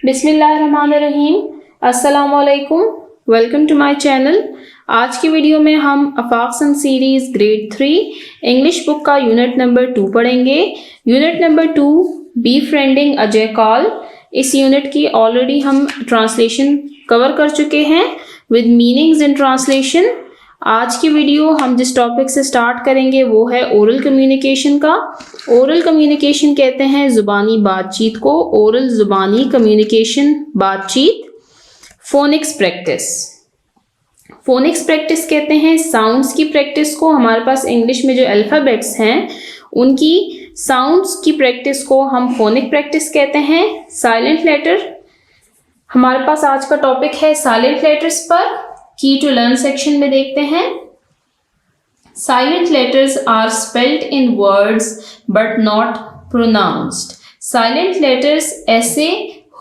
बिस्मिल्लाहिर्रहमानिर्रहीम। अस्सलामुअलैकुम। Welcome to my channel. आज की वीडियो में हम Afaq sun series grade 3 English book का यूनिट नंबर 2 पढ़ेंगे। Unit number 2 befriending a jackal. इस यूनिट की ऑलरेडी हम ट्रांसलेशन कवर कर चुके हैं विद मीनिंग्स इन ट्रांसलेशन। आज की वीडियो हम जिस टॉपिक से स्टार्ट करेंगे वो है ओरल कम्युनिकेशन का। ओरल कम्युनिकेशन कहते हैं ज़ुबानी बातचीत को। ओरल ज़ुबानी कम्युनिकेशन बातचीत। Phoenix practice. फोनिक्स प्रैक्टिस कहते हैं साउंड्स की प्रैक्टिस को। हमारे पास इंग्लिश में जो अल्फ़ाबेट्स हैं उनकी साउंड्स की प्रैक्टिस को हम फोनिक प्रैक्टिस कहते हैं। साइलेंट लेटर हमारे पास आज का टॉपिक है साइलेंट लेटर्स पर। की टू लर्न सेक्शन में देखते हैं। Silent letters are spelled in words but not pronounced. Silent letters ऐसे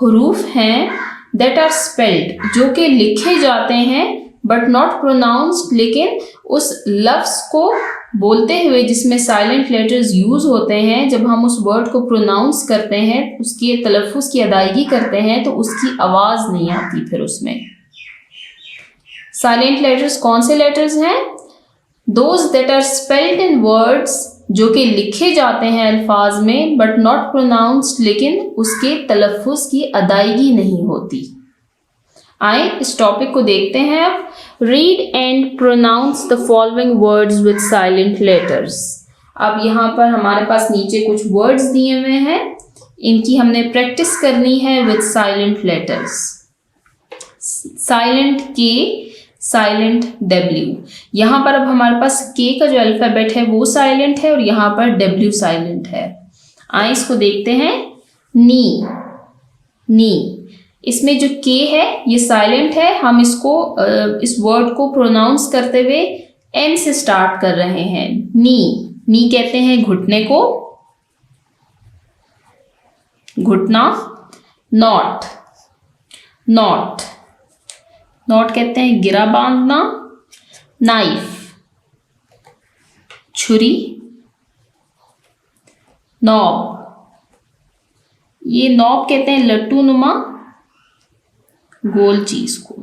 हुरूफ हैं दैट आर स्पेल्ड जो कि लिखे जाते हैं बट नॉट प्रोनाउंस्ड, लेकिन उस लफ्ज़ को बोलते हुए जिसमें साइलेंट लेटर्स यूज़ होते हैं, जब हम उस वर्ड को प्रोनाउंस करते हैं, उसकी तलफ़ुज़ की अदायगी करते हैं तो उसकी आवाज़ नहीं आती फिर उसमें। साइलेंट लेटर्स कौन से लेटर्स हैं? Those that are spelled in words, जो कि लिखे जाते हैं अल्फाज में बट नॉट प्रोनाउंस्ड, लेकिन उसके तलफ़ुज़ की अदायगी नहीं होती। आए इस टॉपिक को देखते हैं अब। Read and pronounce the following words with silent letters. अब यहाँ पर हमारे पास नीचे कुछ वर्ड्स दिए हुए हैं, इनकी हमने प्रैक्टिस करनी है विद साइलेंट लेटर्स। साइलेंट के, साइलेंट डब्ल्यू। यहाँ पर अब हमारे पास के का जो अल्फ़ाबेट है वो साइलेंट है और यहाँ पर डब्ल्यू साइलेंट है। आए इसको देखते हैं। नी, नी, इसमें जो के है ये साइलेंट है। हम इसको इस वर्ड को प्रोनाउंस करते हुए एन से स्टार्ट कर रहे हैं। नी, नी कहते हैं घुटने को, घुटना। नॉट, नॉट, नॉट कहते हैं गिरा बांधना। नाइफ, छुरी। नॉब, ये नॉब कहते हैं लट्टू नुमा गोल चीज को।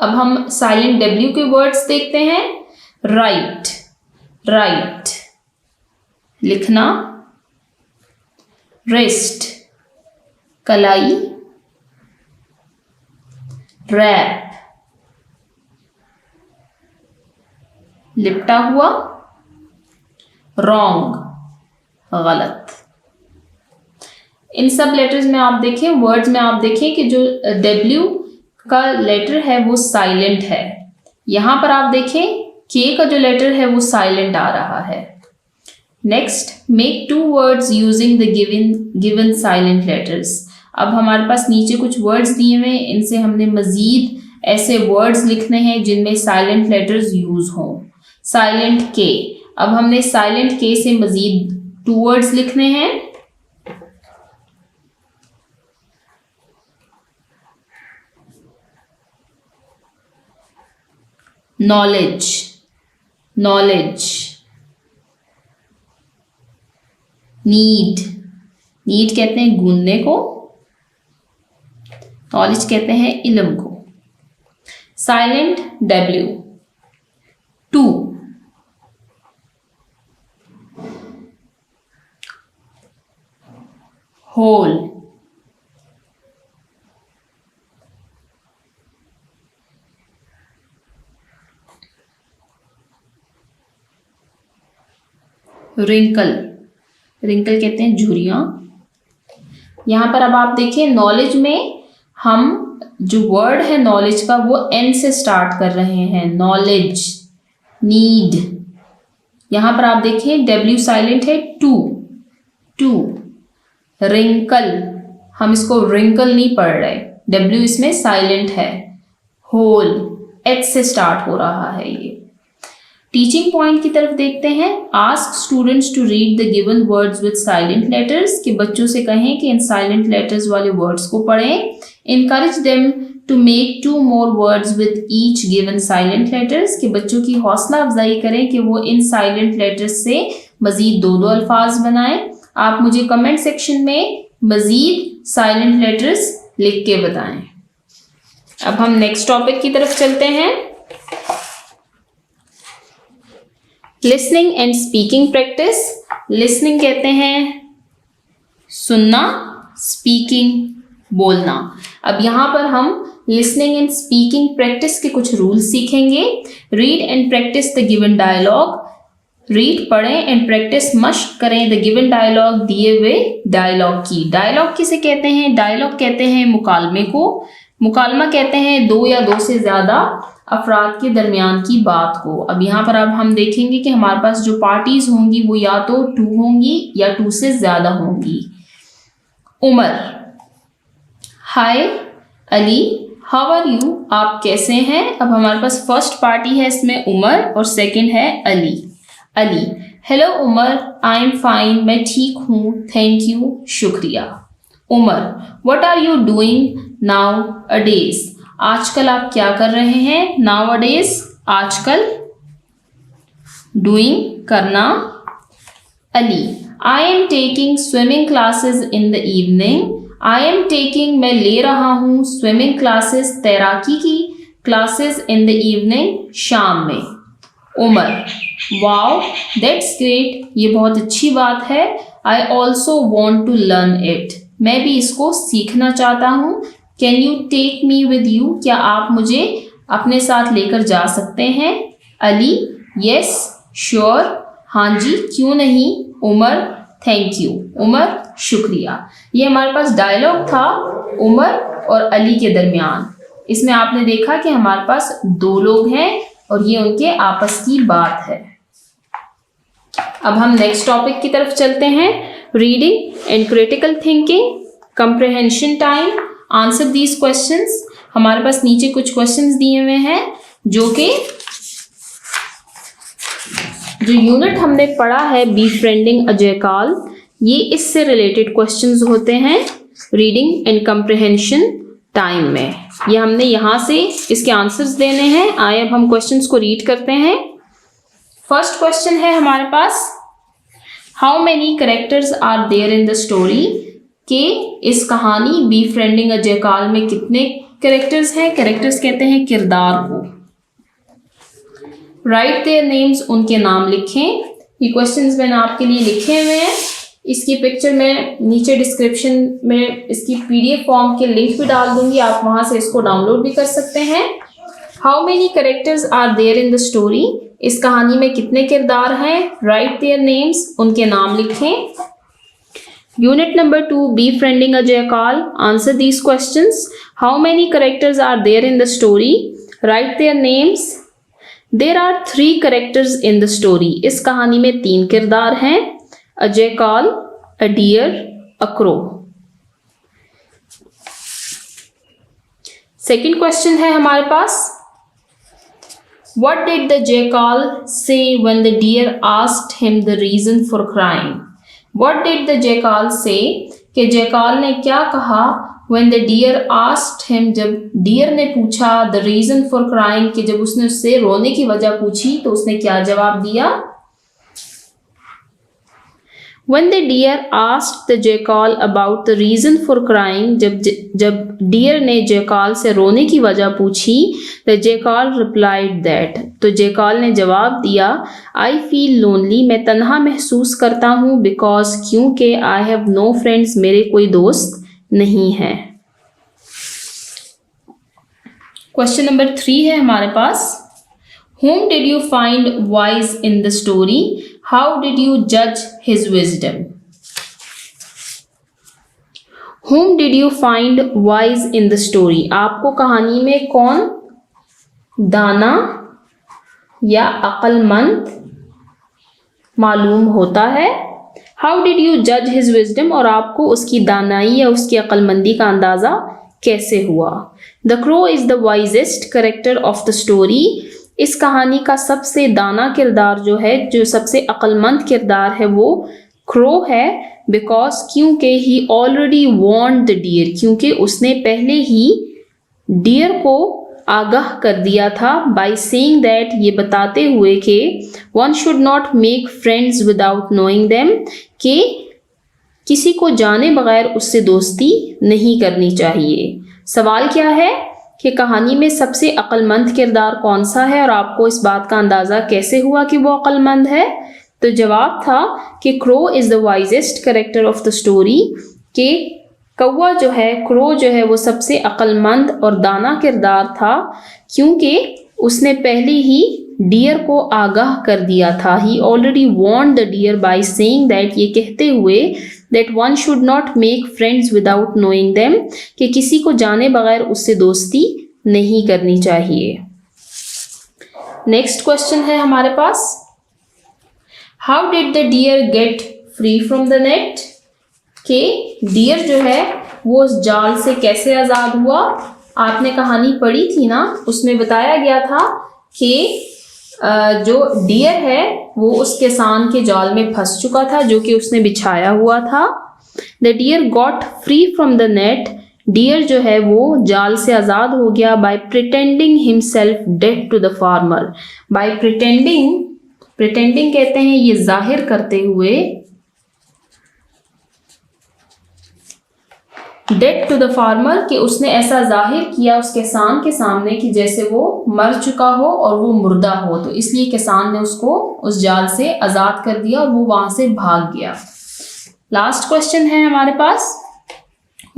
अब हम साइलेंट डब्ल्यू के वर्ड्स देखते हैं। राइट, राइट, लिखना। रिस्ट, कलाई। रैप, लिपटा हुआ। रॉन्ग, गलत। इन सब लेटर्स में आप देखें, वर्ड्स में आप देखें कि जो डब्ल्यू का लेटर है वो साइलेंट है। यहाँ पर आप देखें के का जो लेटर है वो साइलेंट आ रहा है। Next, make two words using the given silent letters. अब हमारे पास नीचे कुछ वर्ड्स दिए हुए हैं, इनसे हमने मजीद ऐसे वर्ड्स लिखने हैं जिनमें साइलेंट लेटर्स यूज हों। साइलेंट के, अब हमने साइलेंट के से मजीद 2 वर्ड्स लिखने हैं। Knowledge, knowledge. नीड, नीड कहते हैं गूंदने को। नॉलेज कहते हैं इल्म को। Silent W, 2। Whole, wrinkle, wrinkle कहते हैं झुर्रियाँ। यहाँ पर अब आप देखिए नॉलेज में हम जो वर्ड है नॉलेज का वो एन से स्टार्ट कर रहे हैं। नॉलेज। नीड, यहाँ पर आप देखिए डब्ल्यू साइलेंट है। 2। रिंकल, हम इसको रिंकल नहीं पढ़ रहे, डब्ल्यू इसमें साइलेंट है। होल, एच से स्टार्ट हो रहा है ये। टीचिंग पॉइंट की तरफ देखते हैं। Ask students to read the given words with silent letters, कि बच्चों से कहें कि इन साइलेंट लेटर्स वाले वर्ड्स को पढ़ें। Encourage them to make 2 more words with each given silent letters, कि बच्चों की हौसला अफजाई करें कि वो इन साइलेंट लेटर्स से मजीद 2 अल्फाज बनाएं। आप मुझे कमेंट सेक्शन में मज़ीद साइलेंट लेटर्स लिख के बताएं। अब हम नेक्स्ट टॉपिक की तरफ चलते हैं। Listening and speaking practice. Listening कहते हैं सुनना, स्पीकिंग बोलना। अब यहाँ पर हम लिसनिंग एंड स्पीकिंग प्रैक्टिस के कुछ रूल्स सीखेंगे। Read and practise the given dialogue. Read पढ़ें एंड प्रैक्टिस मश्क करें द गिवन डायलॉग, दिए हुए डायलॉग की। डायलॉग किसे कहते हैं? डायलॉग कहते हैं मुकालमे को। मुकालमा कहते हैं दो या दो से ज़्यादा अफराद के दरमियान की बात को। अब यहाँ पर अब हम देखेंगे कि हमारे पास जो पार्टीज होंगी वो या तो 2 होंगी या 2 से ज़्यादा होंगी। उमर, हाय अली, हाउ आर यू, आप कैसे हैं। अब हमारे पास फर्स्ट पार्टी है इसमें उमर और सेकंड है Ali. Ali, hello Umar, I am fine, मैं ठीक हूँ, थैंक यू, शुक्रिया। Umar, what are you doing nowadays, आजकल आप क्या कर रहे हैं। नाउ अ डेज, आजकल। डूइंग, करना। Ali, I am taking swimming classes in the evening. I am taking, मैं ले रहा हूँ, स्विमिंग क्लासेस, तैराकी की क्लासेस, इन द इवनिंग, शाम में। उमर, वाओ दैट्स ग्रेट, ये बहुत अच्छी बात है। I also want to learn it, मैं भी इसको सीखना चाहता हूँ। Can you take me with you, क्या आप मुझे अपने साथ लेकर जा सकते हैं। अली, यस श्योर, हाँ जी क्यों नहीं। उमर, थैंक यू, उमर शुक्रिया। ये हमारे पास डायलॉग था उमर और अली के दरमियान। इसमें आपने देखा कि हमारे पास 2 लोग हैं और ये उनके आपस की बात है। अब हम नेक्स्ट टॉपिक की तरफ चलते हैं। Reading and critical thinking, comprehension time, answer these questions. हमारे पास नीचे कुछ क्वेश्चंस दिए हुए हैं जो यूनिट हमने पढ़ा है बी-फ्रेंडिंग अजय काल, ये इससे रिलेटेड क्वेश्चंस होते हैं रीडिंग एंड कंप्रिहेंशन टाइम में। ये हमने यहाँ से इसके आंसर्स देने हैं। आइए अब हम क्वेश्चंस को रीड करते हैं। फर्स्ट क्वेश्चन है हमारे पास, how many characters are there in the story, कि इस कहानी बी-फ्रेंडिंग अजय काल में कितने कैरेक्टर्स हैं। कैरेक्टर्स कहते हैं किरदार को। राइट देयर नेम्स, उनके नाम लिखें। ये क्वेश्चंस मैंने आपके लिए लिखे हुए हैं। इसकी पिक्चर मैं नीचे डिस्क्रिप्शन में इसकी PDF फॉर्म के लिंक भी डाल दूंगी, आप वहां से इसको डाउनलोड भी कर सकते हैं। How many characters are there in the story, इस कहानी में कितने किरदार हैं। राइट देयर नेम्स, उनके नाम लिखें। Unit number 2 befriending a jackal, answer these questions. How many characters are there in the story, write their names. There are 3 characters in the story, इस कहानी में 3 किरदार हैं। A jackal, a deer, a crow. Second question है हमारे पास, what did the jackal say when the deer asked him the reason for crying. What did the jackal say, कि jackal ने क्या कहा when the deer asked him, जब dear ने पूछा द रीजन फॉर क्राइंग, कि जब उसने उससे रोने की वजह पूछी तो उसने क्या जवाब दिया। When the deer asked the jackal about the reason for crying, जब डियर ने जयकाल से रोने की वजह पूछी, the jackal replied that, तो जयकाल ने जवाब दिया, I feel lonely, मैं तन्हा महसूस करता हूँ, because, क्योंकि I have no friends, मेरे कोई दोस्त नहीं है। क्वेश्चन नंबर 3 है हमारे पास, Whom did you find wise in the story? How did you judge his wisdom? Whom did you find wise in the story? आपको कहानी में कौन दाना या अक्लमंद मालूम होता है। How did you judge his wisdom? और आपको उसकी दानाई या उसकी अक्लमंदी का अंदाज़ा कैसे हुआ। The crow is the wisest character of the story. इस कहानी का सबसे दाना किरदार जो है, जो सबसे अक्लमंद किरदार है, वो क्रो है। बिकॉज, क्योंकि ही ऑलरेडी वॉर्न्ड द डियर, क्योंकि उसने पहले ही डियर को आगाह कर दिया था। बाय सेइंग दैट, ये बताते हुए कि one should not make friends without knowing them, कि किसी को जाने बगैर उससे दोस्ती नहीं करनी चाहिए। सवाल क्या है कि कहानी में सबसे अक्लमंद किरदार कौन सा है और आपको इस बात का अंदाज़ा कैसे हुआ कि वो अक्लमंद है? तो जवाब था कि crow is the wisest character of the story, कि कौवा जो है, क्रो जो है, वो सबसे अक्लमंद और दाना किरदार था, क्योंकि उसने पहले ही डियर को आगाह कर दिया था। He already warned the deer by saying that, ये कहते हुए that one should not make friends without knowing them, कि किसी को जाने बगैर उससे दोस्ती नहीं करनी चाहिए। नेक्स्ट क्वेश्चन है हमारे पास, how did the deer get free from the net, कि डियर जो है वो उस जाल से कैसे आज़ाद हुआ। आपने कहानी पढ़ी थी ना, उसमें बताया गया था कि जो डियर है वो उस किसान के जाल में फंस चुका था जो कि उसने बिछाया हुआ था। The deer got free from the net, deer जो है वो जाल से आज़ाद हो गया by pretending himself dead to the farmer. By pretending कहते हैं ये जाहिर करते हुए, डेड टू द फार्मर, कि उसने ऐसा जाहिर किया उस किसान के सामने कि जैसे वो मर चुका हो और वो मुर्दा हो, तो इसलिए किसान ने उसको उस जाल से आज़ाद कर दिया और वो वहां से भाग गया। लास्ट क्वेश्चन है हमारे पास,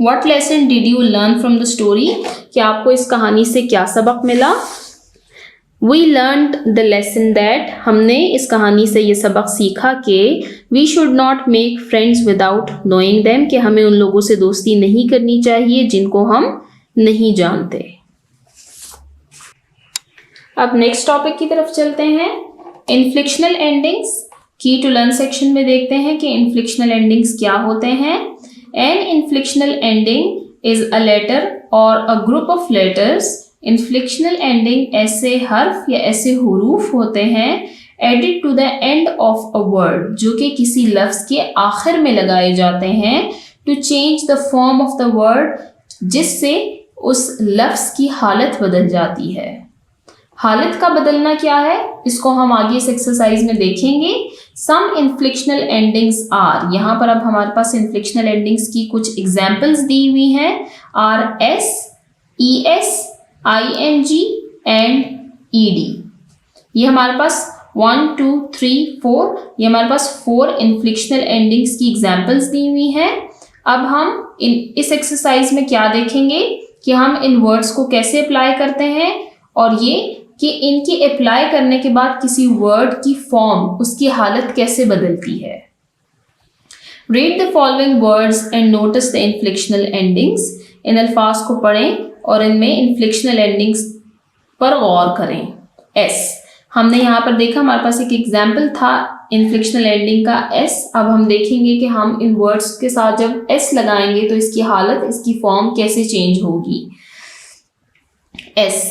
what lesson did you learn from the story, कि आपको इस कहानी से क्या सबक मिला। We learned the lesson that, हमने इस कहानी से ये सबक सीखा कि we should not make friends without knowing them, कि हमें उन लोगों से दोस्ती नहीं करनी चाहिए जिनको हम नहीं जानते। अब नेक्स्ट टॉपिक की तरफ चलते हैं, inflectional endings. Key to learn section में देखते हैं कि इन्फ्लिक्शनल एंडिंग्स क्या होते हैं। An inflectional ending is a letter or a group of letters. Inflectional ending ऐसे हर्फ या ऐसे हुरूफ होते हैं added to the end of a word, जो कि किसी लफ्ज के आखिर में लगाए जाते हैं, to change the form of the word, जिससे उस लफ्ज की हालत बदल जाती है। हालत का बदलना क्या है, इसको हम आगे इस एक्सरसाइज में देखेंगे। सम इन्फ्लिक्शनल एंडिंग्स आर, यहाँ पर अब हमारे पास इन्फ्लिक्शनल एंडिंग्स की कुछ एग्जाम्पल्स दी हुई हैं, R S, E S, ing and ed। ये हमारे पास 1 2 3 4, ये हमारे पास 4 इन्फ्लिक्शनल एंडिंग्स की एग्जाम्पल्स दी हुई हैं। अब हम इस एक्सरसाइज में क्या देखेंगे कि हम इन वर्ड्स को कैसे अप्लाई करते हैं, और ये कि इनकी अप्लाई करने के बाद किसी वर्ड की फॉर्म, उसकी हालत कैसे बदलती है। Read the following words and notice the inflectional endings. इन अल्फाज को पढ़ें और इनमें इन्फ्लिक्शनल एंडिंग्स पर गौर करें। एस, हमने यहाँ पर देखा हमारे पास एक एग्जाम्पल था इन्फ्लिक्शनल एंडिंग का एस। अब हम देखेंगे कि हम इन वर्ड्स के साथ जब एस लगाएंगे तो इसकी हालत, इसकी फॉर्म कैसे चेंज होगी। एस,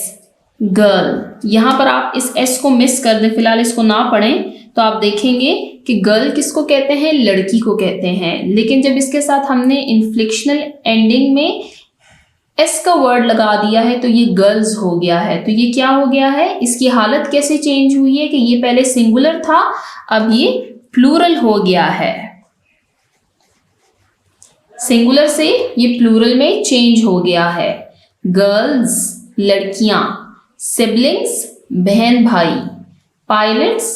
गर्ल, यहाँ पर आप इस एस को मिस कर दें, फिलहाल इसको ना पढ़ें, तो आप देखेंगे कि गर्ल किसको कहते हैं, लड़की को कहते हैं। लेकिन जब इसके साथ हमने इन्फ्लिक्शनल एंडिंग में एस का वर्ड लगा दिया है तो ये गर्ल्स हो गया है। तो ये क्या हो गया है, इसकी हालत कैसे चेंज हुई है कि ये पहले सिंगुलर था, अब ये प्लूरल हो गया है। सिंगुलर से ये प्लूरल में चेंज हो गया है। गर्ल्स, लड़कियां। सिबलिंग्स, बहन भाई। पायलट्स,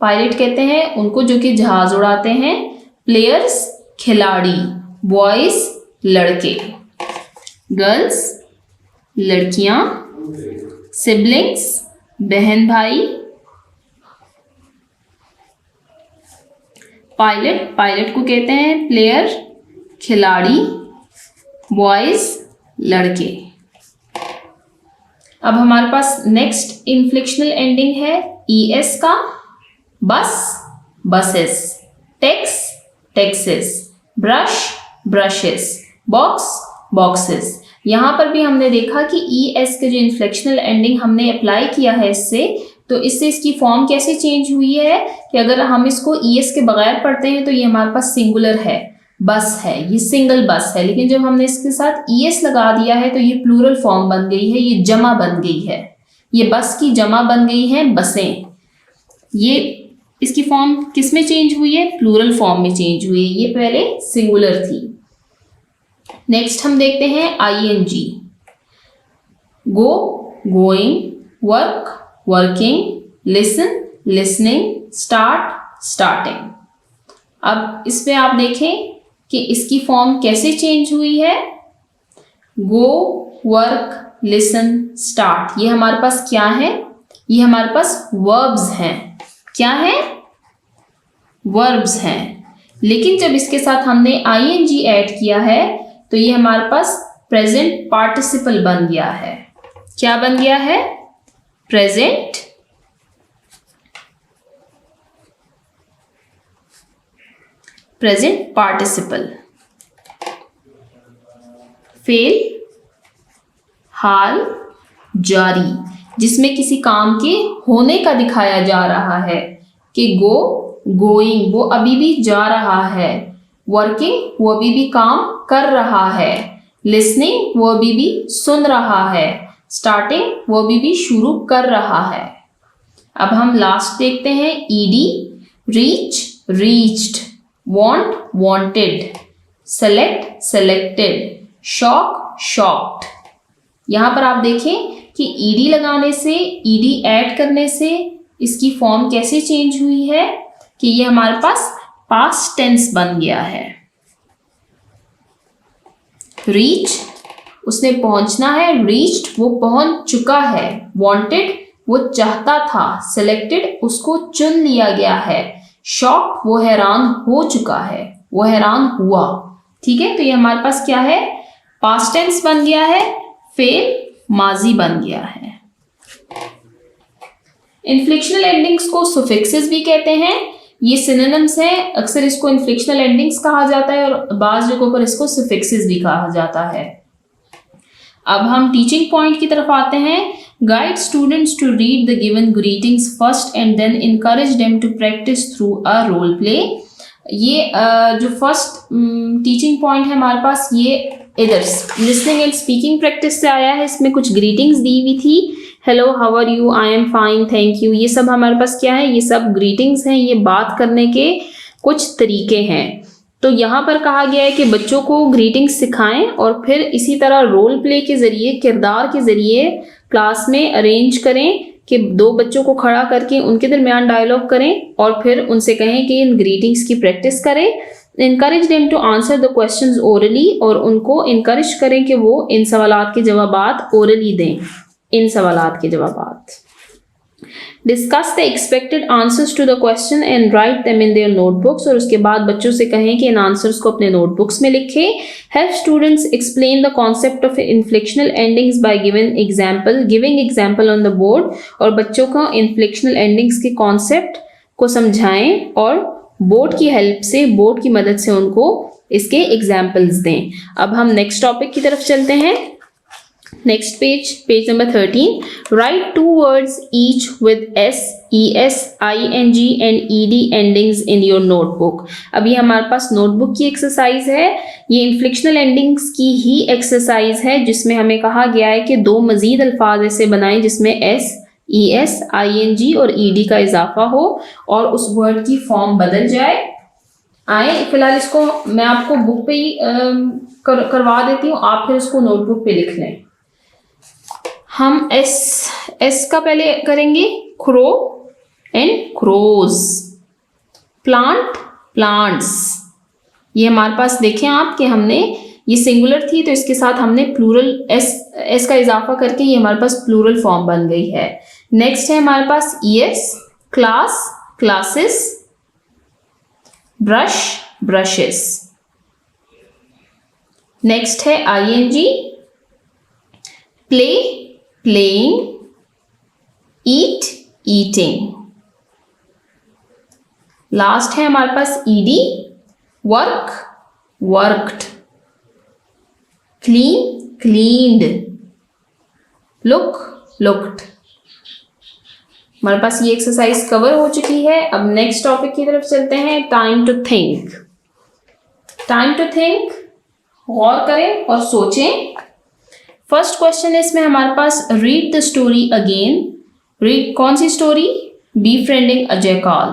पायलट कहते हैं उनको जो कि जहाज उड़ाते हैं। प्लेयर्स, खिलाड़ी। बॉयज, लड़के। गर्ल्स, लड़कियां। सिबलिंग्स, बहन भाई। पायलट, पायलट को कहते हैं प्लेयर, खिलाड़ी। बॉयज, लड़के। अब हमारे पास नेक्स्ट इन्फ्लिक्शनल एंडिंग है ES का। Bus, buses. Tax, taxes. Brush, brushes. Box, boxes. यहाँ पर भी हमने देखा कि ES के जो इन्फ्लेक्शनल एंडिंग हमने अप्लाई किया है इससे, तो इससे इसकी फॉर्म कैसे चेंज हुई है कि अगर हम इसको ES के बगैर पढ़ते हैं तो ये हमारे पास सिंगुलर है, बस है, ये सिंगल बस है। लेकिन जब हमने इसके साथ ES लगा दिया है तो ये प्लूरल फॉर्म बन गई है, ये जमा बन गई है, ये बस की जमा बन गई है, बसें। ये इसकी फॉर्म किस में चेंज हुई है? प्लूरल फॉर्म में चेंज हुई है, ये पहले सिंगुलर थी। नेक्स्ट हम देखते हैं ING. Go, going, work, working, listen, listening, start, starting. अब इस पे आप देखें कि इसकी फॉर्म कैसे चेंज हुई है। गो, वर्क, लिसन, स्टार्ट, ये हमारे पास क्या है? ये हमारे पास वर्ब्स हैं। क्या है? वर्ब्स हैं। लेकिन जब इसके साथ हमने आईएनजी ऐड किया है तो ये हमारे पास प्रेजेंट पार्टिसिपल बन गया है। क्या बन गया है? Present participle. फेल, हाल, जारी, जिसमें किसी काम के होने का दिखाया जा रहा है कि गो, गोइंग, वो अभी भी जा रहा है। वर्किंग, वो अभी भी काम कर रहा है। लिसनिंग, वो अभी भी सुन रहा है। स्टार्टिंग, वो अभी भी शुरू कर रहा है। अब हम लास्ट देखते हैं ED. Reach, reached, want, wanted, select, selected, shock, shocked. यहां पर आप देखें कि ईडी लगाने से, ईडी ऐड करने से इसकी फॉर्म कैसे चेंज हुई है कि ये हमारे पास पास्ट टेंस बन गया है। रीच, उसने पहुंचना है। रीच्ड, वो पहुंच चुका है। वांटेड, वो चाहता था। सेलेक्टेड, उसको चुन लिया गया है। शॉक्ड, वो हैरान हो चुका है, वो हैरान हुआ। ठीक है, तो ये हमारे पास क्या है? पास्ट टेंस बन गया है। फेल, माजी बन गया है। इन्फ्लेक्शनल एंडिंग्स को सुफिक्सेस भी कहते हैं। ये सिनोनिम्स हैं। अक्सर इसको इन्फ्लेक्शनल एंडिंग्स कहा जाता है और बाज़ जगहों पर इसको सुफिक्सेस भी कहा जाता है। अब हम टीचिंग पॉइंट की तरफ आते हैं। Guide students to read the given greetings first and then encourage them to practise through a role play. ये जो फर्स्ट टीचिंग पॉइंट है हमारे पास, ये इधर लिसनिंग एंड स्पीकिंग प्रैक्टिस से आया है। इसमें कुछ ग्रीटिंग्स दी हुई थी। Hello, how are you, I am fine, thank you. ये सब हमारे पास क्या है? ये सब ग्रीटिंग्स हैं। ये बात करने के कुछ तरीके हैं। तो यहाँ पर कहा गया है कि बच्चों को ग्रीटिंग्स सिखाएं और फिर इसी तरह रोल प्ले के ज़रिए, किरदार के ज़रिए क्लास में अरेंज करें कि दो बच्चों को खड़ा करके उनके दरमियान डायलॉग करें और फिर उनसे कहें कि इन ग्रीटिंग्स की प्रैक्टिस करें। Encourage them to answer the questions orally, और उनको इनकरेज करें कि वो इन सवालात के जवाबात ओरली दें। इन सवालात के जवाबात। Discuss the expected answers to the question and write them in their notebooks, और उसके बाद बच्चों से कहें कि इन आंसर्स को अपने नोटबुक्स में लिखें। Help students explain the concept of inflectional endings by giving example on the board, और बच्चों को इन्फ्लेक्शनल एंडिंग्स के कॉन्सेप्ट को समझाएं और बोर्ड की हेल्प से, बोर्ड की मदद से उनको इसके एग्जाम्पल्स दें। अब हम नेक्स्ट टॉपिक की तरफ चलते हैं। Next page number 13। Right 2 words each with s, es, ing and ed endings in your notebook। अब ये हमारे पास नोटबुक की एक्सरसाइज है। ये इन्फ्लेक्शनल एंडिंग्स की ही एक्सरसाइज है जिसमें हमें कहा गया है कि 2 मजीद अल्फाज ऐसे बनाएं जिसमें s, es, ing और ed का इजाफा हो और उस वर्ड की फॉर्म बदल जाए। आए फिलहाल इसको मैं आपको बुक पे ही करवा देती हूँ, आप फिर उसको नोटबुक पे लिख लें। हम एस का पहले करेंगे। Crow and crows, plant, plants. ये हमारे पास देखें आप कि हमने, ये सिंगुलर थी तो इसके साथ हमने प्लूरल एस का इजाफा करके ये हमारे पास प्लूरल फॉर्म बन गई है। नेक्स्ट है हमारे पास ES, class, classes, brush, brushes. Next है ING, play, playing, eat, eating। Last है हमारे पास ed, work, worked, clean, cleaned, look, looked। हमारे पास ये एक्सरसाइज कवर हो चुकी है। अब नेक्स्ट टॉपिक की तरफ चलते हैं। Time to think. Time to think, गौर करें और सोचें। फर्स्ट क्वेश्चन है इसमें हमारे पास, read the story again. Read कौन सी story? Befriending a jackal.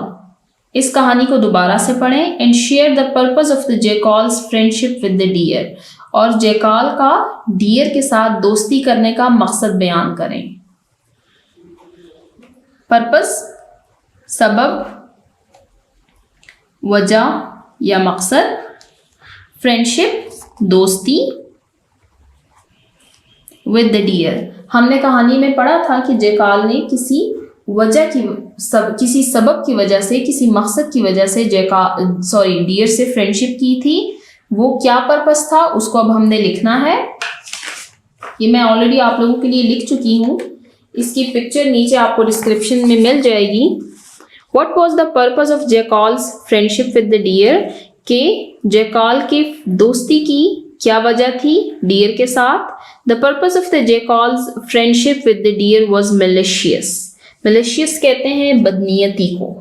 इस कहानी को दोबारा से पढ़ें and share the purpose of the jackal's friendship with the deer, और जैकाल का डियर के साथ दोस्ती करने का मकसद बयान करें। पर्पस सबब, वजह या मकसद, फ्रेंडशिप दोस्ती, विद ड डियर। हमने कहानी में पढ़ा था कि जैकाल ने किसी सबब की वजह से, किसी मकसद की वजह से डियर से फ्रेंडशिप की थी। वो क्या पर्पस था उसको अब हमने लिखना है। ये मैं ऑलरेडी आप लोगों के लिए लिख चुकी हूँ, इसकी पिक्चर नीचे आपको डिस्क्रिप्शन में मिल जाएगी। What was the purpose of jackal's friendship with the deer, के जैकाल की दोस्ती की क्या वजह थी डियर के साथ। The purpose of the jackal's friendship with the deer was malicious. Malicious कहते हैं बदनीयती को,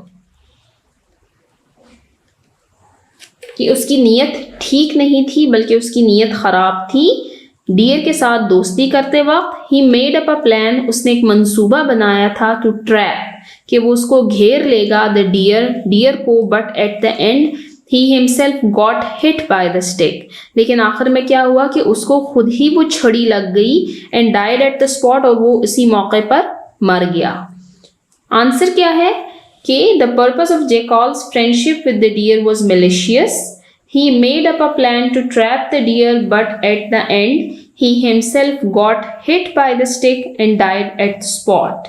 कि उसकी नीयत ठीक नहीं थी बल्कि उसकी नीयत खराब थी। डियर के साथ दोस्ती करते वक्त he made up a plan, उसने एक मंसूबा बनाया था टू ट्रैप, कि वो उसको घेर लेगा द डियर को, but at the and he himself got hit by the stick, लेकिन आखिर में क्या हुआ कि उसको खुद ही वो छड़ी लग गई and died at the spot, और वो उसी मौके पर मर गया। आंसर क्या है कि the purpose of jackal's friendship with the deer was malicious. He made up a plan to trap the deer, but at the end he himself got hit by the stick and died at the spot.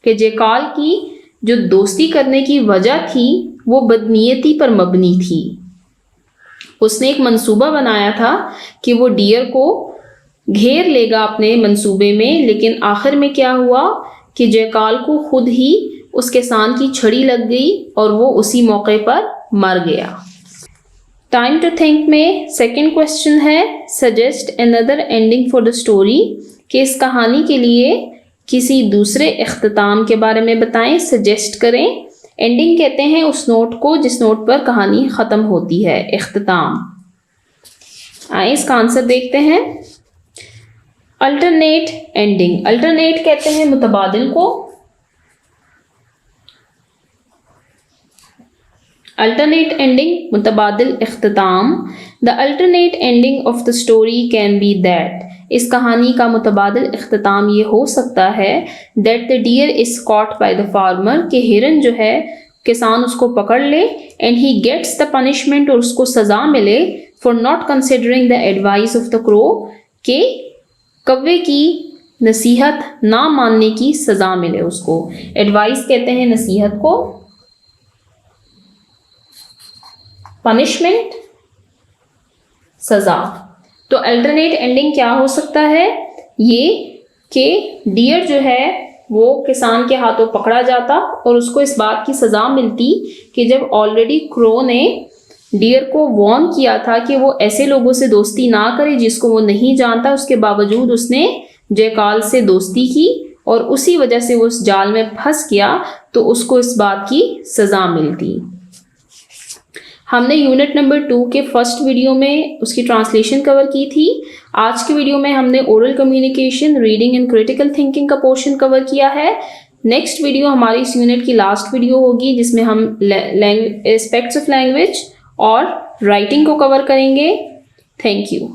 कि jackal की जो दोस्ती करने की वजह थी वो बदनीयती पर मबनी थी। उसने एक मंसूबा बनाया था कि वो डियर को घेर लेगा अपने मंसूबे में, लेकिन आखिर में क्या हुआ कि जैकाल को खुद ही उसके सान की छड़ी लग गई और वो उसी मौके पर मर गया। टाइम टू थिंक में सेकंड क्वेश्चन है suggest another ending for the story, कि इस कहानी के लिए किसी दूसरे इख्तिताम के बारे में बताएं, सजेस्ट करें। एंडिंग कहते हैं उस नोट को जिस नोट पर कहानी ख़त्म होती है, इख्तिताम। आइए इसका आंसर देखते हैं। अल्टरनेट एंडिंग, अल्टरनेट कहते हैं मुतबादिल को। अल्टरनेट एंडिंग मुतबादिल इख्तिताम। The alternate ending of the story can be that, इस कहानी का मुतबादिल इख्तिताम ये हो सकता है that the deer is caught by the farmer, कि हिरन जो है किसान उसको पकड़ ले, and he gets the punishment, और उसको सज़ा मिले for not considering the advice of the crow, के कौवे की नसीहत ना मानने की सज़ा मिले उसको। एडवाइस कहते हैं नसीहत को, पनिशमेंट सज़ा। तो अल्टरनेट एंडिंग क्या हो सकता है, ये कि डियर जो है वो किसान के हाथों पकड़ा जाता और उसको इस बात की सज़ा मिलती कि जब ऑलरेडी क्रो ने डियर को वार्न किया था कि वो ऐसे लोगों से दोस्ती ना करे जिसको वो नहीं जानता, उसके बावजूद उसने जैकाल से दोस्ती की और उसी वजह से वो उस जाल में फंस गया, तो उसको इस बात की सज़ा मिलती। हमने यूनिट नंबर 2 के फर्स्ट वीडियो में उसकी ट्रांसलेशन कवर की थी। आज के वीडियो में हमने oral communication, reading and critical thinking का पोर्शन कवर किया है। नेक्स्ट वीडियो हमारी इस यूनिट की लास्ट वीडियो होगी जिसमें हम एस्पेक्ट्स ऑफ लैंग्वेज और राइटिंग को कवर करेंगे। Thank you.